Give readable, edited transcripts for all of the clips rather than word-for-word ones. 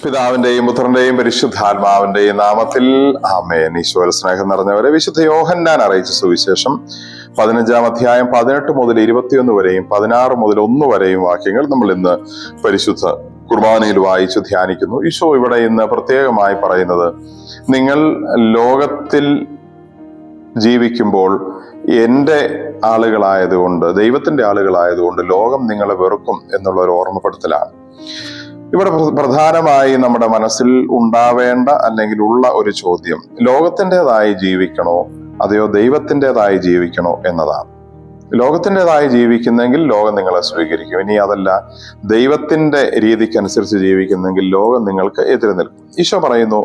പിതാവിന്റെയും പുത്രന്റെയും പരിശുദ്ധാത്മാവിന്റെയും നാമത്തിൽ ആമേൻ. ഈശോയിൽ സ്നേഹം നിറഞ്ഞവരെ, വിശുദ്ധ യോഹന്നാൻ അറിയിച്ച സുവിശേഷം 15-ാം അധ്യായം 18 മുതൽ 21 വരെയും 16 മുതൽ 1 വരെയും വാക്യങ്ങൾ നമ്മൾ ഇന്ന് പരിശുദ്ധ കുർബാനയിൽ വായിച്ച് ധ്യാനിക്കുന്നു. ഈശോ ഇവിടെ ഇന്ന് പ്രത്യേകമായി പറയുന്നത്, നിങ്ങൾ ലോകത്തിൽ ജീവിക്കുമ്പോൾ എൻ്റെ ആളുകളായതുകൊണ്ട്, ദൈവത്തിന്റെ ആളുകളായതുകൊണ്ട് ലോകം നിങ്ങളെ വെറുക്കും എന്നുള്ള ഒരു ഓർമ്മപ്പെടുത്തലാണ്. ഇവിടെ പ്രധാനമായി നമ്മുടെ മനസ്സിൽ ഉണ്ടാവേണ്ട അല്ലെങ്കിൽ ഉള്ള ഒരു ചോദ്യം, ലോകത്തിൻ്റെതായി ജീവിക്കണോ അതെയോ ദൈവത്തിൻ്റെതായി ജീവിക്കണോ എന്നതാണ്. ലോകത്തിൻ്റെതായി ജീവിക്കുന്നെങ്കിൽ ലോകം നിങ്ങളെ സ്വീകരിക്കും. ഇനി അതല്ല, ദൈവത്തിന്റെ രീതിക്കനുസരിച്ച് ജീവിക്കുന്നെങ്കിൽ ലോകം നിങ്ങൾക്ക് എതിരെ നിൽക്കും. ഈശോ പറയുന്നു,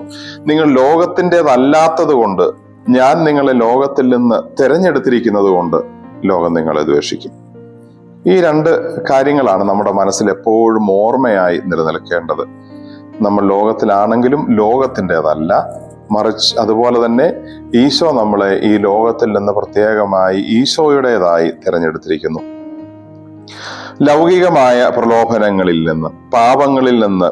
നിങ്ങൾ ലോകത്തിൻ്റെതല്ലാത്തത് കൊണ്ട്, ഞാൻ നിങ്ങളെ ലോകത്തിൽ നിന്ന് തിരഞ്ഞെടുത്തിരിക്കുന്നത് കൊണ്ട് ലോകം നിങ്ങളെ ദ്വേഷിക്കും. ഈ രണ്ട് കാര്യങ്ങളാണ് നമ്മുടെ മനസ്സിൽ എപ്പോഴും ഓർമ്മയായി നിലനിൽക്കേണ്ടത്. നമ്മൾ ലോകത്തിലാണെങ്കിലും ലോകത്തിൻ്റെതല്ല, മറിച്ച് അതുപോലെ തന്നെ ഈശോ നമ്മളെ ഈ ലോകത്തിൽ നിന്ന് പ്രത്യേകമായി ഈശോയുടേതായി തിരഞ്ഞെടുത്തിരിക്കുന്നു. ലൗകികമായ പ്രലോഭനങ്ങളിൽ നിന്ന്, പാപങ്ങളിൽ നിന്ന്,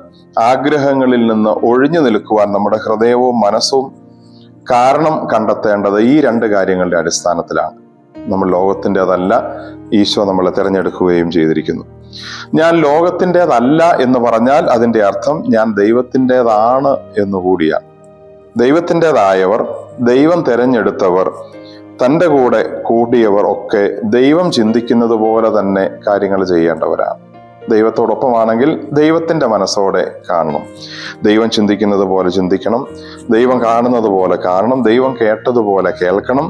ആഗ്രഹങ്ങളിൽ നിന്ന് ഒഴിഞ്ഞു നിൽക്കുവാൻ നമ്മുടെ ഹൃദയവും മനസ്സും കാരണം കണ്ടെത്തേണ്ടത് ഈ രണ്ട് കാര്യങ്ങളുടെ അടിസ്ഥാനത്തിലാണ്. നമ്മൾ ലോകത്തിൻ്റെതല്ല, ഈശോ നമ്മളെ തിരഞ്ഞെടുക്കുകയും ചെയ്തിരിക്കുന്നു. ഞാൻ ലോകത്തിൻ്റെതല്ല എന്ന് പറഞ്ഞാൽ അതിൻ്റെ അർത്ഥം ഞാൻ ദൈവത്തിൻ്റെതാണ് എന്നുകൂടിയാണ്. ദൈവത്തിൻ്റെതായവർ, ദൈവം തിരഞ്ഞെടുത്തവർ, തൻ്റെ കൂടെ കൂടിയവർ ഒക്കെ ദൈവം ചിന്തിക്കുന്നത് പോലെ തന്നെ കാര്യങ്ങൾ ചെയ്യേണ്ടവരാണ്. ദൈവത്തോടൊപ്പമാണെങ്കിൽ ദൈവത്തിന്റെ മനസ്സോടെ കാണണം, ദൈവം ചിന്തിക്കുന്നത് പോലെ ചിന്തിക്കണം, ദൈവം കാണുന്നത് പോലെ കാണണം, ദൈവം കേട്ടതുപോലെ കേൾക്കണം,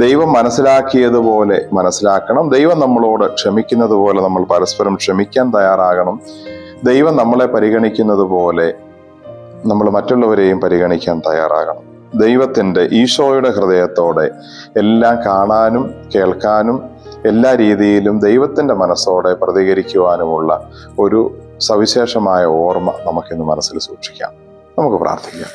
ദൈവം മനസ്സിലാക്കിയതുപോലെ മനസ്സിലാക്കണം, ദൈവം നമ്മളോട് ക്ഷമിക്കുന്നത് പോലെ നമ്മൾ പരസ്പരം ക്ഷമിക്കാൻ തയ്യാറാകണം, ദൈവം നമ്മളെ പരിഗണിക്കുന്നത് പോലെ നമ്മൾ മറ്റുള്ളവരെയും പരിഗണിക്കാൻ തയ്യാറാകണം. ദൈവത്തിന്റെ, ഈശോയുടെ ഹൃദയത്തോടെ എല്ലാം കാണാനും കേൾക്കാനും എല്ലാ രീതിയിലും ദൈവത്തിന്റെ മനസ്സോടെ പ്രതികരിക്കുവാനുമുള്ള ഒരു സവിശേഷമായ ഓർമ്മ നമുക്കിന്ന് മനസ്സിൽ സൂക്ഷിക്കാം. നമുക്ക് പ്രാർത്ഥിക്കാം.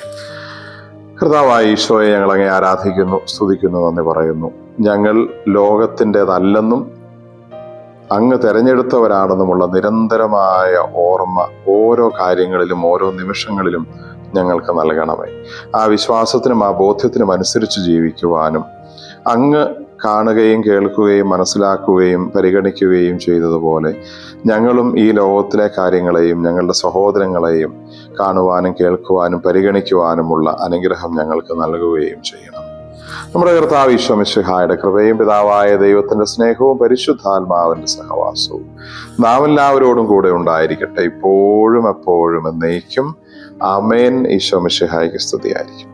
കർത്താവായ ഈശോയെ, ഞങ്ങൾ അങ്ങേ ആരാധിക്കുന്നു, സ്തുതിക്കുന്നു, നന്ദി പറയുന്നു. ഞങ്ങൾ ലോകത്തിൻ്റെതല്ലെന്നും അങ്ങ് തിരഞ്ഞെടുത്തവരാണെന്നുമുള്ള നിരന്തരമായ ഓർമ്മ ഓരോ കാര്യങ്ങളിലും ഓരോ നിമിഷങ്ങളിലും ഞങ്ങൾക്ക് നൽകണമേ. ആ വിശ്വാസത്തിനും ആ ബോധ്യത്തിനും അനുസരിച്ച് ജീവിക്കുവാനും, അങ്ങ് കാണുകയും കേൾക്കുകയും മനസ്സിലാക്കുകയും പരിഗണിക്കുകയും ചെയ്തതുപോലെ ഞങ്ങളും ഈ ലോകത്തിലെ കാര്യങ്ങളെയും ഞങ്ങളുടെ സഹോദരങ്ങളെയും കാണുവാനും കേൾക്കുവാനും പരിഗണിക്കുവാനുമുള്ള അനുഗ്രഹം ഞങ്ങൾക്ക് നൽകുകയും ചെയ്യണം. നമ്മുടെ കർത്താവ് ഈശോ മിശിഹായുടെ കൃപയും പിതാവായ ദൈവത്തിന്റെ സ്നേഹവും പരിശുദ്ധാത്മാവിന്റെ സഹവാസവും നാം എല്ലാവരോടും കൂടെ ഉണ്ടായിരിക്കട്ടെ, ഇപ്പോഴും എപ്പോഴും എന്നേക്കും. ആമേൻ. ഈശോ മിശിഹായ്ക്ക് സ്തുതിയായിരിക്കും.